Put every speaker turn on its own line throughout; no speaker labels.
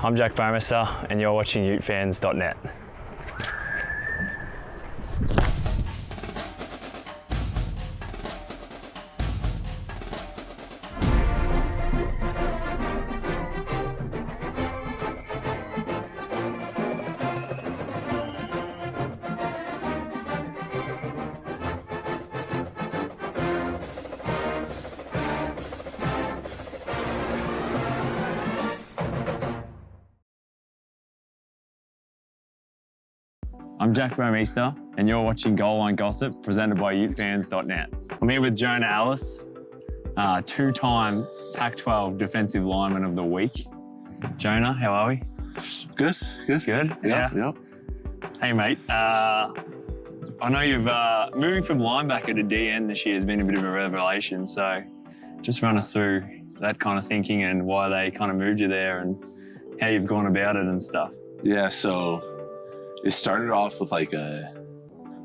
I'm Jack Burmester and you're watching utefans.net. I'm Jack Burmester and you're watching Goal Line Gossip presented by utefans.net. I'm here with Jonah Elliss, two-time Pac-12 Defensive Lineman of the Week. Jonah, how are we?
Good.
Good?
Yeah.
Hey mate, I know you've, moving from linebacker to DN this year has been a bit of a revelation, so just run us through that kind of thinking and why they kind of moved you there and how you've gone about it and stuff.
Yeah, so it started off with like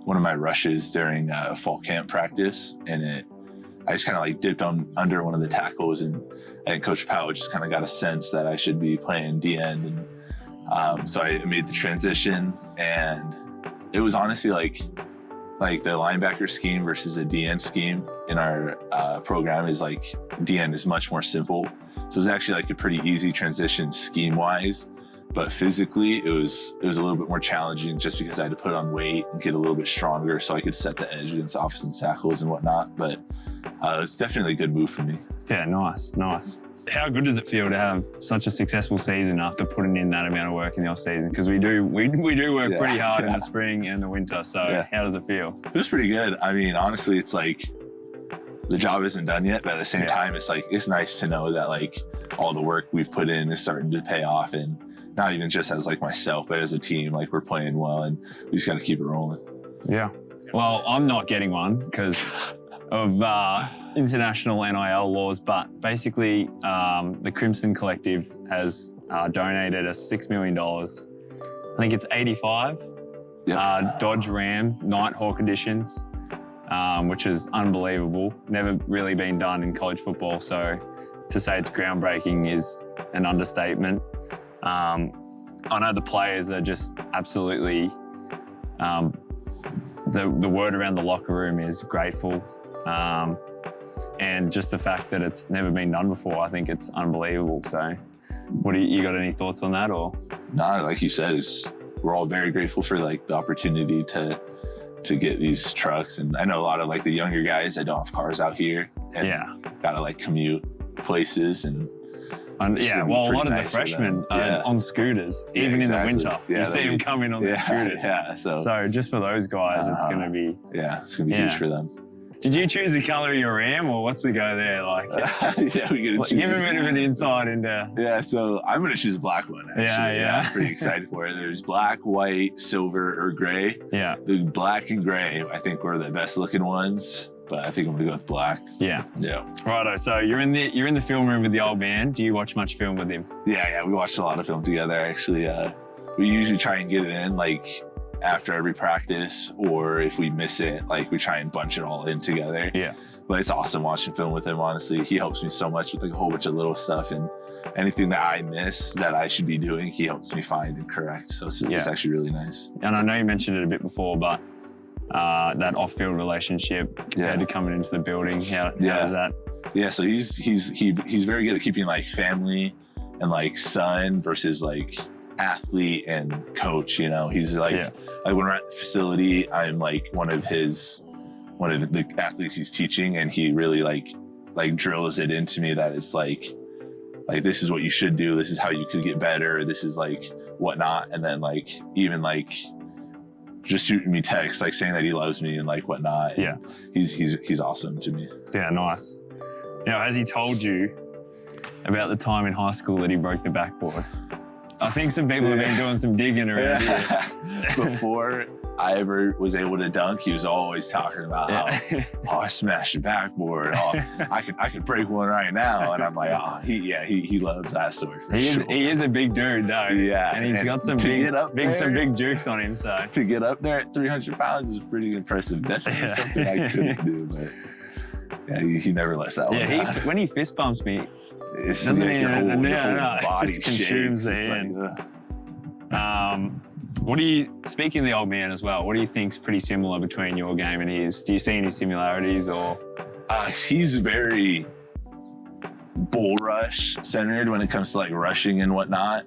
one of my rushes during fall camp practice, and I just kind of like dipped under one of the tackles, and Coach Powell just kind of got a sense that I should be playing D-end, and so I made the transition, and it was honestly like the linebacker scheme versus a D-end scheme in our program is like D-end is much more simple, so it was actually like a pretty easy transition scheme-wise. But physically, it was a little bit more challenging just because I had to put on weight and get a little bit stronger so I could set the edge against offensive tackles and whatnot. But it's definitely a good move for me.
Yeah, nice. How good does it feel to have such a successful season after putting in that amount of work in the off season? Because we do work pretty hard in the spring and the winter. So how does it feel?
It was pretty good. I mean, honestly, it's like the job isn't done yet, but at the same time, it's like it's nice to know that like all the work we've put in is starting to pay off, and not even just as like myself, but as a team, like we're playing well and we just got to keep it rolling.
Yeah. Well, I'm not getting one because of international NIL laws, but basically the Crimson Collective has donated us $6 million. I think it's 85 Dodge Ram Nighthawk editions, which is unbelievable. Never really been done in college football. So to say it's groundbreaking is an understatement. I know the players are just absolutely, the word around the locker room is grateful. And just the fact that it's never been done before, I think it's unbelievable. So you got any thoughts on that or?
No, like you said, we're all very grateful for like the opportunity to get these trucks. And I know a lot of like the younger guys that don't have cars out here and gotta like commute places and
a lot of the freshmen are on scooters, even in the winter. Yeah, you see them coming on their scooters. So just for those guys, it's going to be...
Yeah, it's going to be huge for them.
Did you choose the color of your Ram, or what's the go there? Like,
we got to choose.
Give a bit of an insight into...
Yeah, so I'm going to choose a black one, actually. Yeah. I'm pretty excited for it. There's black, white, silver, or gray.
Yeah.
The black and gray, I think, were the best looking ones. But I think I'm gonna go with black.
Yeah. Righto. So you're in the film room with the old man. Do you watch much film with him?
Yeah. We watched a lot of film together. Actually, we usually try and get it in like after every practice, or if we miss it, like we try and bunch it all in together.
Yeah.
But it's awesome watching film with him. Honestly, he helps me so much with like a whole bunch of little stuff, and anything that I miss that I should be doing, he helps me find and correct. So it's actually really nice.
And I know you mentioned it a bit before, but that off-field relationship compared to coming into the building, how is that?
Yeah, so he's very good at keeping like family and like son versus like athlete and coach. You know, he's like when we're at the facility, I'm like one of the athletes he's teaching, and he really like drills it into me that it's like this is what you should do, this is how you could get better, this is like whatnot, and then like even like just shooting me texts, like saying that he loves me and like whatnot.
Yeah.
He's awesome to me.
Yeah, nice. Now, has he told you about the time in high school that he broke the backboard? I think some people have been doing some digging around here.
Before I ever was able to dunk, he was always talking about how, I smashed the backboard. I could break one right now. And I'm like, he loves that story for sure.
He is a big dude though.
Yeah.
And he's got some big jukes on him. So
to get up there at 300 pounds is pretty impressive. Definitely something I couldn't do, but yeah, he never lets that one down.
When he fist bumps me,
It's
Doesn't
like
even,
your whole
it
body
just consumes
shakes.
the
It's
hand.
like,
What do you, speaking of the old man as well, what do you think's pretty similar between your game and his? Do you see any similarities or?
he's very bull rush centered when it comes to like rushing and whatnot.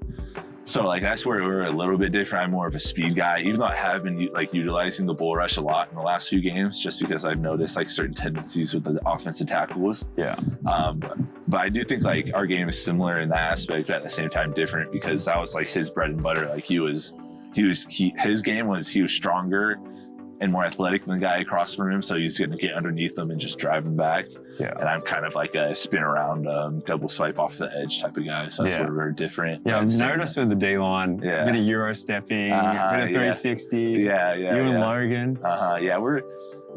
So like that's where we're a little bit different. I'm more of a speed guy, even though I have been like utilizing the bull rush a lot in the last few games, just because I've noticed like certain tendencies with the offensive tackles.
Yeah.
But I do think like our game is similar in that aspect, but at the same time different, because that was like his bread and butter. Like his game was he was stronger and more athletic than the guy across from him, so he's going to get underneath him and just drive him back.
Yeah.
And I'm kind of like a spin around, double swipe off the edge type of guy, so that's where we're different.
Yeah, I've noticed with the D-line,
Yeah.
a bit of Euro stepping, a bit of 360s.
Yeah.
You and Logan.
Yeah, we're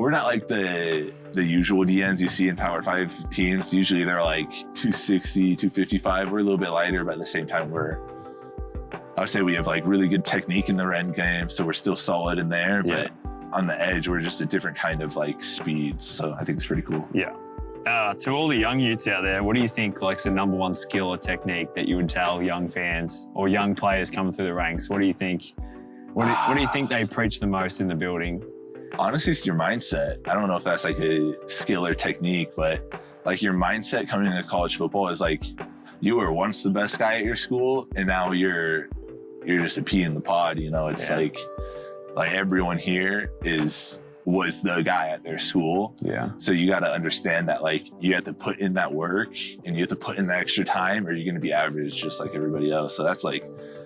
not like the usual DNs you see in Power 5 teams. Usually they're like 260, 255. We're a little bit lighter, but at the same time I would say we have like really good technique in the end game, so we're still solid in there, but on the edge, we're just a different kind of like speed. So I think it's pretty cool.
Yeah. To all the young youths out there, what do you think like the number one skill or technique that you would tell young fans or young players coming through the ranks? What do you think? What do you think they preach the most in the building?
Honestly, it's your mindset. I don't know if that's like a skill or technique, but like your mindset coming into college football is like you were once the best guy at your school, and now you're just a pea in the pod. You know, it's like everyone here was the guy at their school.
Yeah.
So you got to understand that like you have to put in that work and you have to put in the extra time, or you're going to be average just like everybody else. So that's like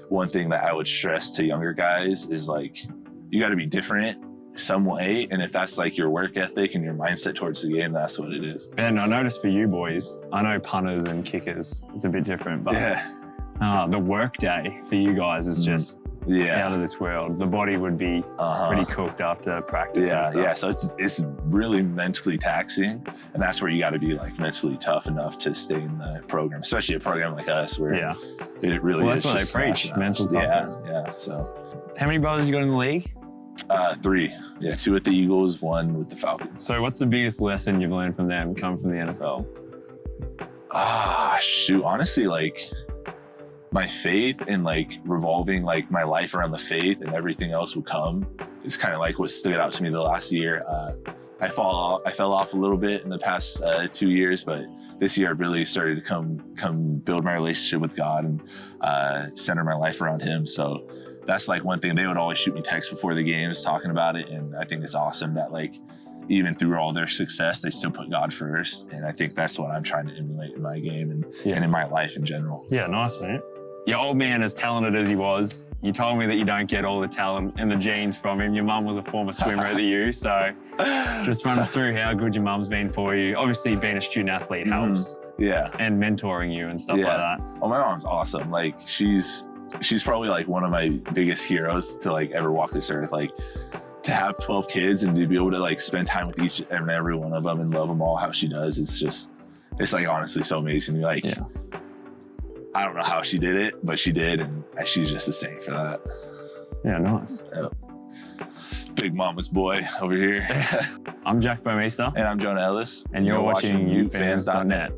one thing that I would stress to younger guys is like you got to be different some way, and if that's like your work ethic and your mindset towards the game, that's what it is.
And I noticed for you boys, I know punters and kickers, it's a bit different, but the work day for you guys is just out of this world. The body would be pretty cooked after practice.
Yeah. So it's really mentally taxing, and that's where you got to be like mentally tough enough to stay in the program, especially a program like us where it really is.
That's what they preach, mental toughness.
Yeah. So
how many brothers you got in the league?
3. Yeah, 2 with the Eagles, 1 with the Falcons.
So what's the biggest lesson you've learned from them coming from the NFL?
Shoot, honestly, like my faith and like revolving like my life around the faith and everything else would come is kind of like what stood out to me the last year. I fell off a little bit in the past 2 years, but this year I've really started to come build my relationship with God and center my life around Him. So that's like one thing. They would always shoot me texts before the games talking about it, and I think it's awesome that like even through all their success, they still put God first. And I think that's what I'm trying to emulate in my game and in my life in general.
Yeah, nice, man. Your old man, as talented as he was, you told me that you don't get all the talent and the genes from him. Your mum was a former swimmer at the U, so just run us through how good your mum's been for you. Obviously, being a student athlete helps.
Yeah.
And mentoring you and stuff like that.
Oh, my mom's awesome. Like she's probably like one of my biggest heroes to like ever walk this earth. Like to have 12 kids and to be able to like spend time with each and every one of them and love them all how she does, it's like honestly so amazing. Like I don't know how she did it, but she did, and she's just a saint for that.
Yeah, nice.
Yep. Big mama's boy over here.
I'm Jack Bomeister.
And I'm Jonah Elliss.
And you're watching UFans.net.